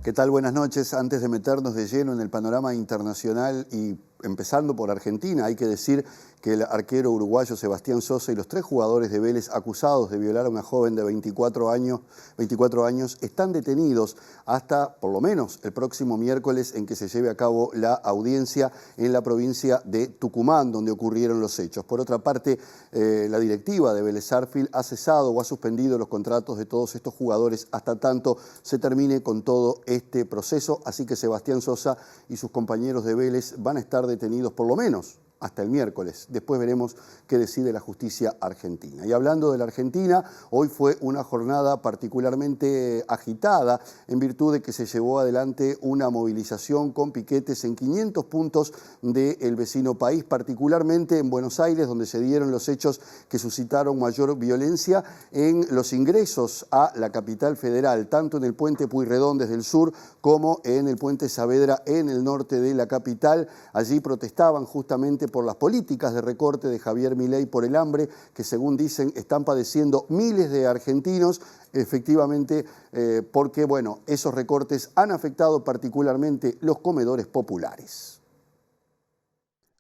¿Qué tal? Buenas noches. Antes de meternos de lleno en el panorama internacional y empezando por Argentina, hay que decir que el arquero uruguayo Sebastián Sosa y los 3 jugadores de Vélez acusados de violar a una joven de 24 años están detenidos hasta por lo menos el próximo miércoles, en que se lleve a cabo la audiencia en la provincia de Tucumán, donde ocurrieron los hechos. Por otra parte, la directiva de Vélez Sarsfield ha cesado o ha suspendido los contratos de todos estos jugadores hasta tanto se termine con todo este proceso, así que Sebastián Sosa y sus compañeros de Vélez van a estar detenidos por lo menos hasta el miércoles. Después veremos qué decide la justicia argentina. Y hablando de la Argentina, hoy fue una jornada particularmente agitada en virtud de que se llevó adelante una movilización con piquetes en 500 puntos del vecino país, particularmente en Buenos Aires, donde se dieron los hechos que suscitaron mayor violencia en los ingresos a la capital federal, tanto en el puente Pueyrredón desde el sur como en el puente Saavedra en el norte de la capital. Allí protestaban justamente por las políticas de recorte de Javier Milei, por el hambre que, según dicen, están padeciendo miles de argentinos, efectivamente, porque bueno, esos recortes han afectado particularmente los comedores populares.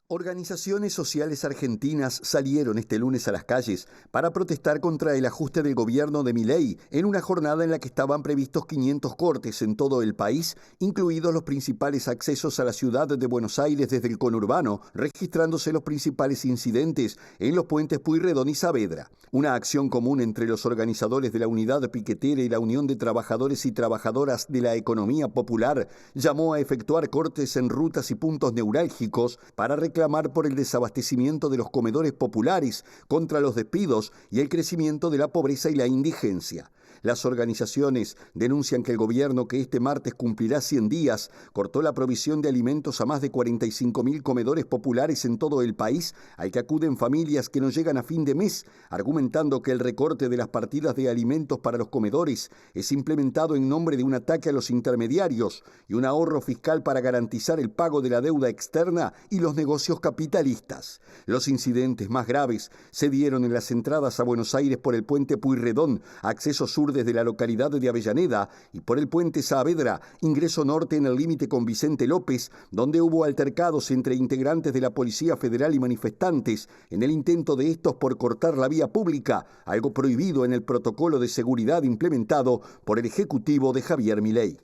Organizaciones sociales argentinas salieron este lunes a las calles para protestar contra el ajuste del gobierno de Milei en una jornada en la que estaban previstos 500 cortes en todo el país, incluidos los principales accesos a la ciudad de Buenos Aires desde el conurbano, registrándose los principales incidentes en los puentes Pueyrredón y Saavedra. Una acción común entre los organizadores de la Unidad Piquetera y la Unión de Trabajadores y Trabajadoras de la Economía Popular llamó a efectuar cortes en rutas y puntos neurálgicos para reclamar por el desabastecimiento de los comedores populares, contra los despidos y el crecimiento de la pobreza y la indigencia. Las organizaciones denuncian que el gobierno, que este martes cumplirá 100 días, cortó la provisión de alimentos a más de 45.000 comedores populares en todo el país, al que acuden familias que no llegan a fin de mes, argumentando que el recorte de las partidas de alimentos para los comedores es implementado en nombre de un ataque a los intermediarios y un ahorro fiscal para garantizar el pago de la deuda externa y los negocios capitalistas. Los incidentes más graves se dieron en las entradas a Buenos Aires por el puente Pueyrredón, acceso sur desde la localidad de Avellaneda, y por el puente Saavedra, ingreso norte en el límite con Vicente López, donde hubo altercados entre integrantes de la Policía Federal y manifestantes en el intento de estos por cortar la vía pública, algo prohibido en el protocolo de seguridad implementado por el Ejecutivo de Javier Milei.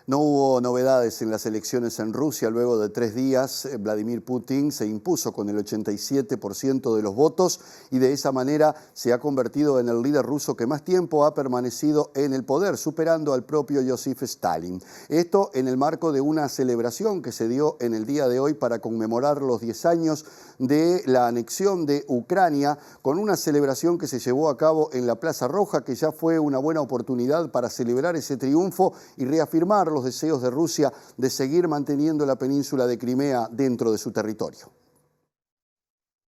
No hubo novedades en las elecciones en Rusia. Luego de 3 días, Vladimir Putin se impuso con el 87% de los votos y de esa manera se ha convertido en el líder ruso que más tiempo ha permanecido en el poder, superando al propio Joseph Stalin. Esto en el marco de una celebración que se dio en el día de hoy para conmemorar los 10 años de la anexión de Ucrania, con una celebración que se llevó a cabo en la Plaza Roja, que ya fue una buena oportunidad para celebrar ese triunfo y reafirmar los deseos de Rusia de seguir manteniendo la península de Crimea dentro de su territorio.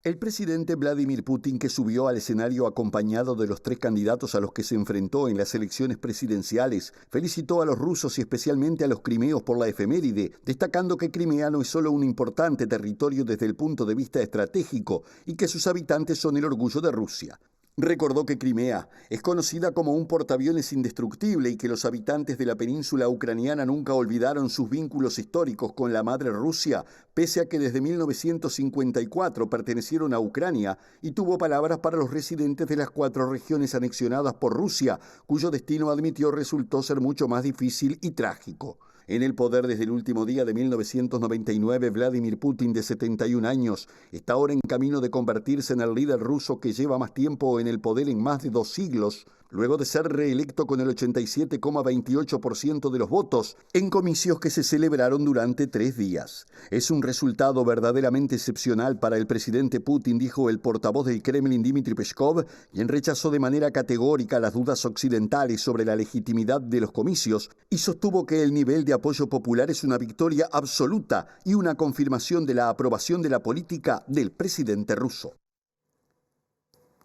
El presidente Vladimir Putin, que subió al escenario acompañado de los 3 candidatos a los que se enfrentó en las elecciones presidenciales, felicitó a los rusos y especialmente a los crimeos por la efeméride, destacando que Crimea no es solo un importante territorio desde el punto de vista estratégico y que sus habitantes son el orgullo de Rusia. Recordó que Crimea es conocida como un portaaviones indestructible y que los habitantes de la península ucraniana nunca olvidaron sus vínculos históricos con la madre Rusia, pese a que desde 1954 pertenecieron a Ucrania, y tuvo palabras para los residentes de las 4 regiones anexionadas por Rusia, cuyo destino admitió resultó ser mucho más difícil y trágico. En el poder desde el último día de 1999, Vladimir Putin, de 71 años, está ahora en camino de convertirse en el líder ruso que lleva más tiempo en el poder en más de 2 siglos, luego de ser reelecto con el 87,28% de los votos en comicios que se celebraron durante 3 días. Es un resultado verdaderamente excepcional para el presidente Putin, dijo el portavoz del Kremlin Dmitry Peskov, quien rechazó de manera categórica las dudas occidentales sobre la legitimidad de los comicios y sostuvo que el nivel de apoyo popular es una victoria absoluta y una confirmación de la aprobación de la política del presidente ruso.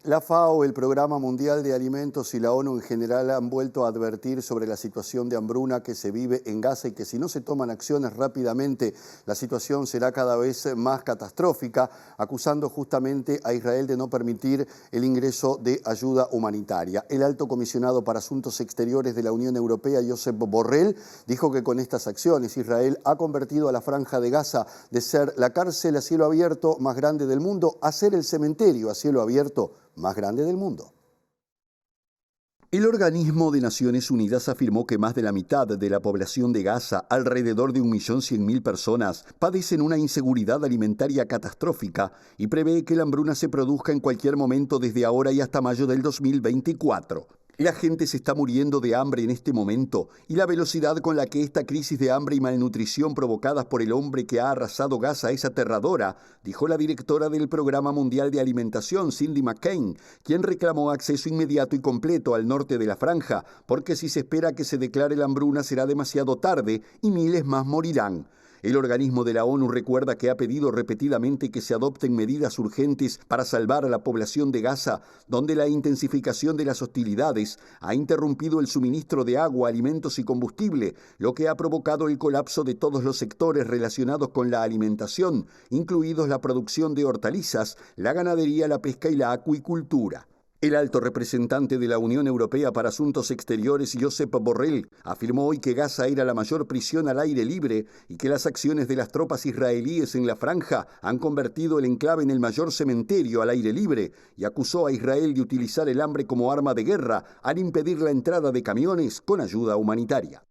La FAO, el Programa Mundial de Alimentos y la ONU en general han vuelto a advertir sobre la situación de hambruna que se vive en Gaza y que si no se toman acciones rápidamente, la situación será cada vez más catastrófica, acusando justamente a Israel de no permitir el ingreso de ayuda humanitaria. El alto comisionado para Asuntos Exteriores de la Unión Europea, Josep Borrell, dijo que con estas acciones Israel ha convertido a la Franja de Gaza de ser la cárcel a cielo abierto más grande del mundo a ser el cementerio a cielo abierto más grande del mundo. El organismo de Naciones Unidas afirmó que más de la mitad de la población de Gaza, alrededor de 1.100.000 personas, padecen una inseguridad alimentaria catastrófica y prevé que la hambruna se produzca en cualquier momento desde ahora y hasta mayo del 2024. La gente se está muriendo de hambre en este momento y la velocidad con la que esta crisis de hambre y malnutrición provocadas por el hombre que ha arrasado Gaza es aterradora, dijo la directora del Programa Mundial de Alimentación, Cindy McCain, quien reclamó acceso inmediato y completo al norte de la franja, porque si se espera que se declare la hambruna será demasiado tarde y miles más morirán. El organismo de la ONU recuerda que ha pedido repetidamente que se adopten medidas urgentes para salvar a la población de Gaza, donde la intensificación de las hostilidades ha interrumpido el suministro de agua, alimentos y combustible, lo que ha provocado el colapso de todos los sectores relacionados con la alimentación, incluidos la producción de hortalizas, la ganadería, la pesca y la acuicultura. El alto representante de la Unión Europea para Asuntos Exteriores, Josep Borrell, afirmó hoy que Gaza era la mayor prisión al aire libre y que las acciones de las tropas israelíes en la franja han convertido el enclave en el mayor cementerio al aire libre y acusó a Israel de utilizar el hambre como arma de guerra al impedir la entrada de camiones con ayuda humanitaria.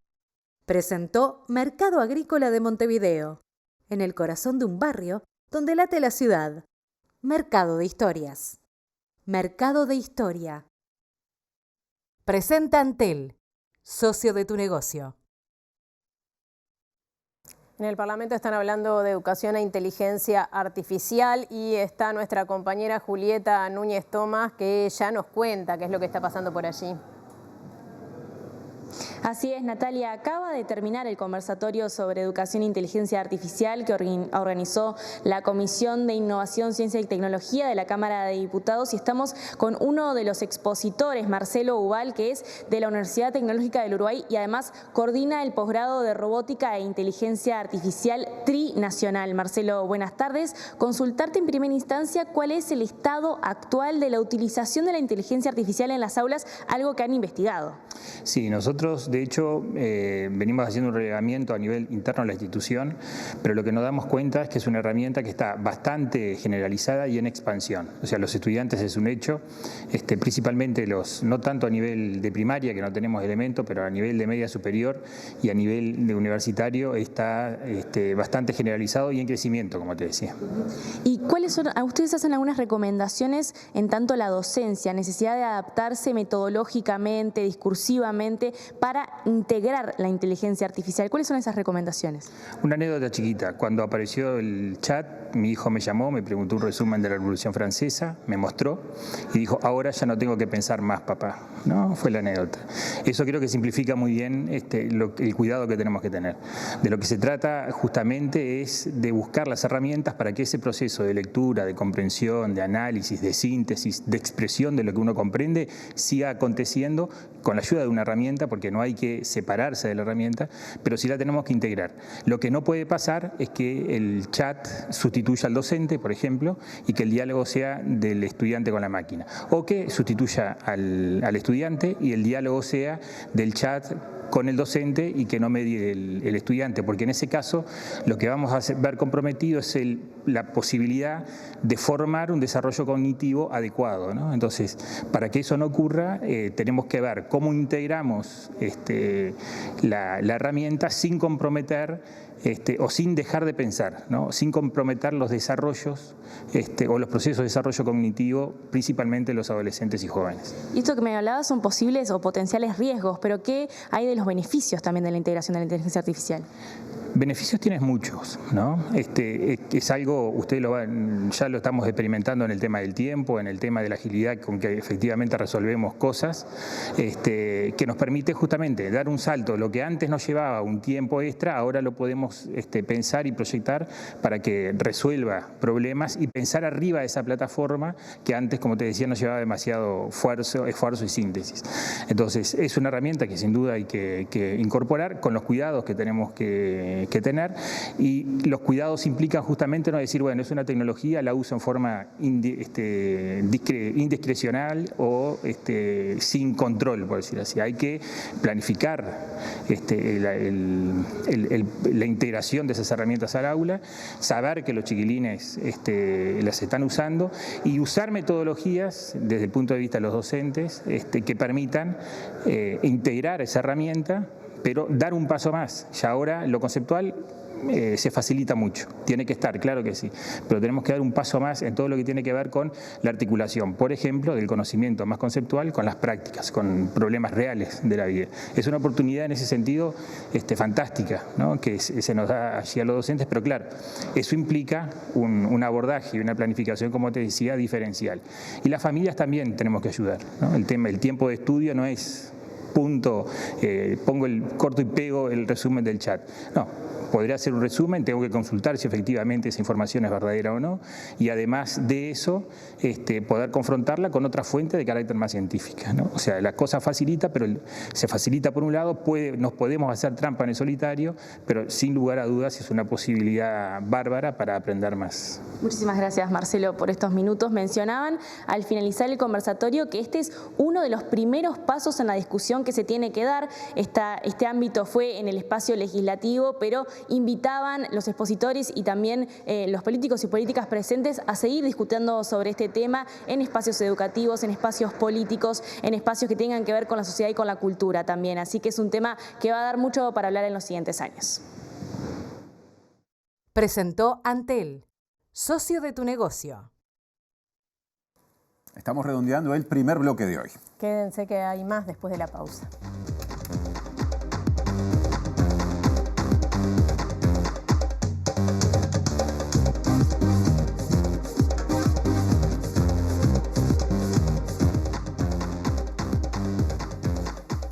Presentó Mercado Agrícola de Montevideo, en el corazón de un barrio donde late la ciudad. Mercado de Historias. Mercado de Historia. Presenta Antel, socio de tu negocio. En el Parlamento están hablando de educación e inteligencia artificial y está nuestra compañera Julieta Núñez Tomás, que ya nos cuenta qué es lo que está pasando por allí. Así es, Natalia, acaba de terminar el conversatorio sobre educación e inteligencia artificial que organizó la Comisión de Innovación, Ciencia y Tecnología de la Cámara de Diputados y estamos con uno de los expositores, Marcelo Ubal, que es de la Universidad Tecnológica del Uruguay y además coordina el posgrado de Robótica e Inteligencia Artificial trinacional. Marcelo, buenas tardes. Consultarte en primera instancia cuál es el estado actual de la utilización de la inteligencia artificial en las aulas, algo que han investigado. Sí, nosotros Nosotros, de hecho, venimos haciendo un relevamiento a nivel interno de la institución, pero lo que nos damos cuenta es que es una herramienta que está bastante generalizada y en expansión. O sea, los estudiantes es un hecho, principalmente no tanto a nivel de primaria, que no tenemos elementos, pero a nivel de media superior y a nivel de universitario está bastante generalizado y en crecimiento, como te decía. ¿Y cuáles son, ustedes hacen algunas recomendaciones en tanto la docencia, necesidad de adaptarse metodológicamente, discursivamente, para integrar la inteligencia artificial? ¿Cuáles son esas recomendaciones? Una anécdota chiquita. Cuando apareció el chat, mi hijo me llamó, me preguntó un resumen de la Revolución Francesa, me mostró y dijo, ahora ya no tengo que pensar más, papá. ¿No? Fue la anécdota. Eso creo que simplifica muy bien el cuidado que tenemos que tener. De lo que se trata justamente es de buscar las herramientas para que ese proceso de lectura, de comprensión, de análisis, de síntesis, de expresión de lo que uno comprende, siga aconteciendo con la ayuda de una herramienta, porque no hay que separarse de la herramienta, pero sí la tenemos que integrar. Lo que no puede pasar es que el chat sustituya al docente, por ejemplo, y que el diálogo sea del estudiante con la máquina, o que sustituya al estudiante y el diálogo sea del chat con el docente y que no medie el estudiante, porque en ese caso lo que vamos a ver comprometido es la posibilidad de formar un desarrollo cognitivo adecuado, ¿no? Entonces, para que eso no ocurra, tenemos que ver cómo integramos la herramienta sin comprometer o sin dejar de pensar, ¿no? Sin comprometer los desarrollos o los procesos de desarrollo cognitivo, principalmente los adolescentes y jóvenes. Y esto que me hablabas son posibles o potenciales riesgos, pero ¿qué hay de los beneficios también de la integración de la inteligencia artificial? Beneficios tienes muchos, ¿no? Es algo, ya lo estamos experimentando en el tema del tiempo, en el tema de la agilidad con que efectivamente resolvemos cosas, que nos permite justamente dar un salto. Lo que antes nos llevaba un tiempo extra, ahora lo podemos pensar y proyectar para que resuelva problemas y pensar arriba de esa plataforma que antes, como te decía, nos llevaba demasiado esfuerzo y síntesis. Entonces, es una herramienta que sin duda hay que incorporar con los cuidados que tenemos que tener, y los cuidados implican justamente no decir, bueno, es una tecnología, la uso en forma indiscrecional o sin control, por decir así. Hay que planificar la integración de esas herramientas al aula, saber que los chiquilines las están usando y usar metodologías desde el punto de vista de los docentes que permitan integrar esa herramienta, pero dar un paso más. Ya ahora lo conceptual se facilita mucho, tiene que estar, claro que sí, pero tenemos que dar un paso más en todo lo que tiene que ver con la articulación, por ejemplo, del conocimiento más conceptual con las prácticas, con problemas reales de la vida. Es una oportunidad en ese sentido fantástica, ¿no? Que se nos da allí a los docentes, pero claro, eso implica un abordaje y una planificación, como te decía, diferencial. Y las familias también tenemos que ayudar, ¿no? El tiempo de estudio no es punto, pongo el corto y pego el resumen del chat. No, podría hacer un resumen, tengo que consultar si efectivamente esa información es verdadera o no, y además de eso, poder confrontarla con otra fuente de carácter más científica, ¿no? O sea, la cosa facilita, pero se facilita por un lado, nos podemos hacer trampa en el solitario, pero sin lugar a dudas es una posibilidad bárbara para aprender más. Muchísimas gracias, Marcelo, por estos minutos. Mencionaban al finalizar el conversatorio que este es uno de los primeros pasos en la discusión que se tiene que dar. Este ámbito fue en el espacio legislativo, pero invitaban los expositores y también los políticos y políticas presentes a seguir discutiendo sobre este tema en espacios educativos, en espacios políticos, en espacios que tengan que ver con la sociedad y con la cultura también. Así que es un tema que va a dar mucho para hablar en los siguientes años. Presentó Antel, socio de tu negocio. Estamos redondeando el primer bloque de hoy. Quédense que hay más después de la pausa.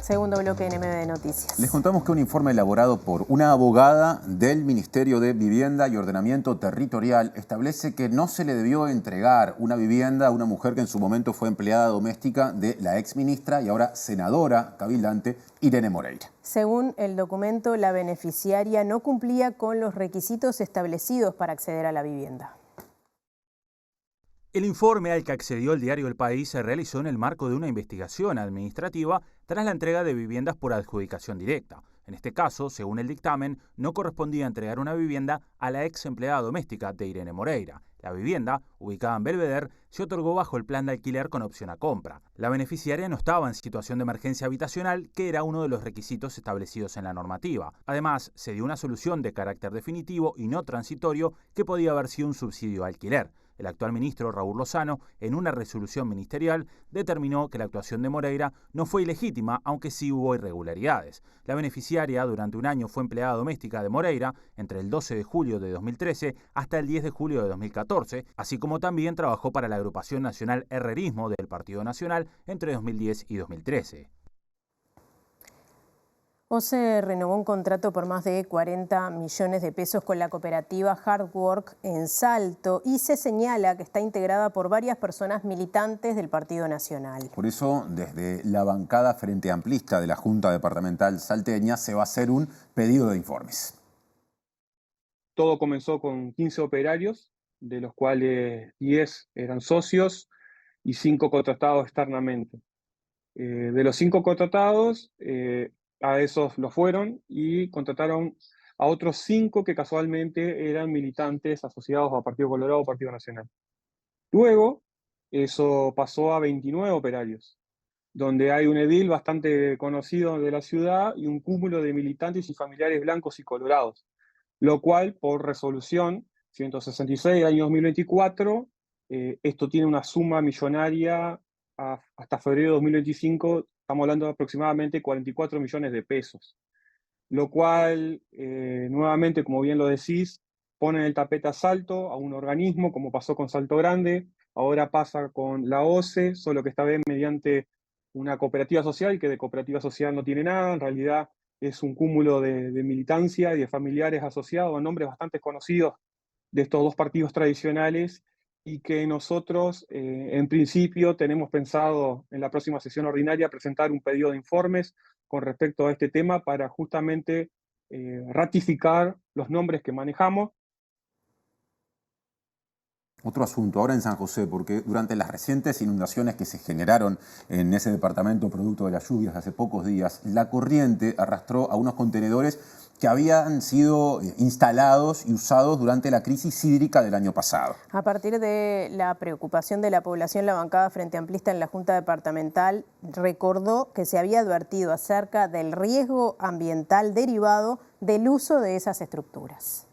Segundo bloque en MB Noticias. Les contamos que un informe elaborado por una abogada del Ministerio de Vivienda y Ordenamiento Territorial establece que no se le debió entregar una vivienda a una mujer que en su momento fue empleada doméstica de la exministra y ahora senadora cabildante Irene Moreira. Según el documento, la beneficiaria no cumplía con los requisitos establecidos para acceder a la vivienda. El informe al que accedió el diario El País se realizó en el marco de una investigación administrativa tras la entrega de viviendas por adjudicación directa. En este caso, según el dictamen, no correspondía entregar una vivienda a la ex empleada doméstica de Irene Moreira. La vivienda, ubicada en Belvedere, se otorgó bajo el plan de alquiler con opción a compra. La beneficiaria no estaba en situación de emergencia habitacional, que era uno de los requisitos establecidos en la normativa. Además, se dio una solución de carácter definitivo y no transitorio que podía haber sido un subsidio de alquiler. El actual ministro Raúl Lozano, en una resolución ministerial, determinó que la actuación de Moreira no fue ilegítima, aunque sí hubo irregularidades. La beneficiaria durante un año fue empleada doméstica de Moreira entre el 12 de julio de 2013 hasta el 10 de julio de 2014, así como también trabajó para la Agrupación Nacional Herrerismo del Partido Nacional entre 2010 y 2013. OCE renovó un contrato por más de 40 millones de pesos con la cooperativa Hard Work en Salto y se señala que está integrada por varias personas militantes del Partido Nacional. Por eso, desde la bancada Frente Amplista de la Junta Departamental Salteña se va a hacer un pedido de informes. Todo comenzó con 15 operarios, de los cuales 10 eran socios y 5 contratados externamente. De los 5 contratados, a esos lo fueron y contrataron a otros 5 que casualmente eran militantes asociados a Partido Colorado o Partido Nacional. Luego, eso pasó a 29 operarios, donde hay un edil bastante conocido de la ciudad y un cúmulo de militantes y familiares blancos y colorados, lo cual, por resolución 166 del año 2024, esto tiene una suma millonaria hasta febrero de 2025. Estamos hablando de aproximadamente 44 millones de pesos, lo cual, nuevamente, como bien lo decís, pone en el tapete a Salto, a un organismo, como pasó con Salto Grande, ahora pasa con la OCE, solo que esta vez mediante una cooperativa social, que de cooperativa social no tiene nada, en realidad es un cúmulo de militancia y de familiares asociados a nombres bastante conocidos de estos dos partidos tradicionales, y que nosotros, en principio, tenemos pensado en la próxima sesión ordinaria presentar un pedido de informes con respecto a este tema para justamente ratificar los nombres que manejamos. Otro asunto, ahora en San José, porque durante las recientes inundaciones que se generaron en ese departamento producto de las lluvias hace pocos días, la corriente arrastró a unos contenedores que habían sido instalados y usados durante la crisis hídrica del año pasado. A partir de la preocupación de la población, la bancada Frente Amplista en la Junta Departamental recordó que se había advertido acerca del riesgo ambiental derivado del uso de esas estructuras.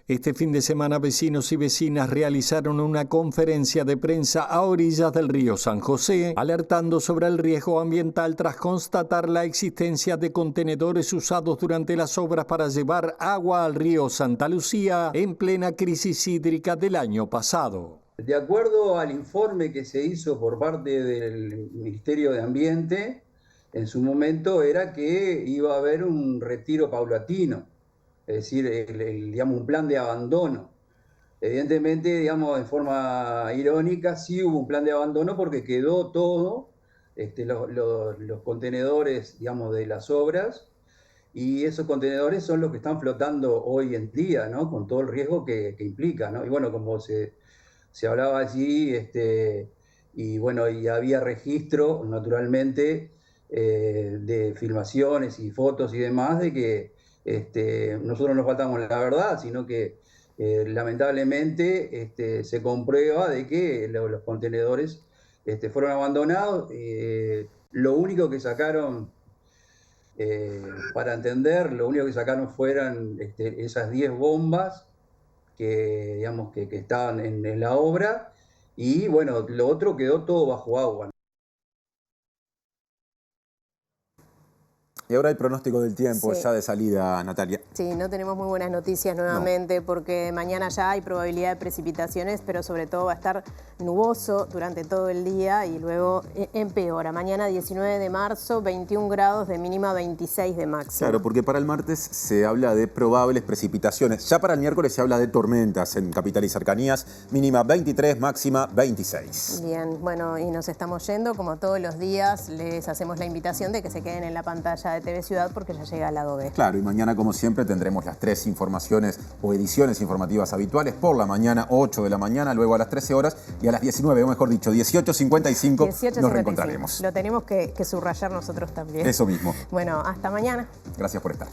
Este fin de semana, vecinos y vecinas realizaron una conferencia de prensa a orillas del río San José, alertando sobre el riesgo ambiental tras constatar la existencia de contenedores usados durante las obras para llevar agua al río Santa Lucía en plena crisis hídrica del año pasado. De acuerdo al informe que se hizo por parte del Ministerio de Ambiente, en su momento era que iba a haber un retiro paulatino. Es decir, digamos, un plan de abandono. Evidentemente, digamos, en forma irónica, sí hubo un plan de abandono porque quedó todo, los contenedores, digamos, de las obras, y esos contenedores son los que están flotando hoy en día, ¿no? Con todo el riesgo que implica, ¿no? Y bueno, como se hablaba allí, y bueno, y había registro, naturalmente, de filmaciones y fotos y demás, de que nosotros no faltamos la verdad, sino que lamentablemente se comprueba de que los contenedores fueron abandonados. Lo único que sacaron, para entender, lo único que sacaron fueron esas 10 bombas que, digamos, que estaban en la obra, y bueno, lo otro quedó todo bajo agua. Y ahora el pronóstico del tiempo, sí, ya de salida, Natalia. Sí, no tenemos muy buenas noticias nuevamente, porque mañana ya hay probabilidad de precipitaciones, pero sobre todo va a estar nuboso durante todo el día y luego empeora. Mañana 19 de marzo, 21 grados de mínima, 26 de máxima. Claro, porque para el martes se habla de probables precipitaciones. Ya para el miércoles se habla de tormentas en capital y cercanías, mínima 23, máxima 26. Bien, bueno, y nos estamos yendo, como todos los días, les hacemos la invitación de que se queden en la pantalla de TV Ciudad porque ya llega al lado B. Claro, y mañana, como siempre, tendremos las 3 informaciones o ediciones informativas habituales. Por la mañana, 8 de la mañana, luego a las 13 horas y a las 19, o mejor dicho, 18:55 nos reencontraremos. Lo tenemos que subrayar nosotros también. Eso mismo. Bueno, hasta mañana. Gracias por estar.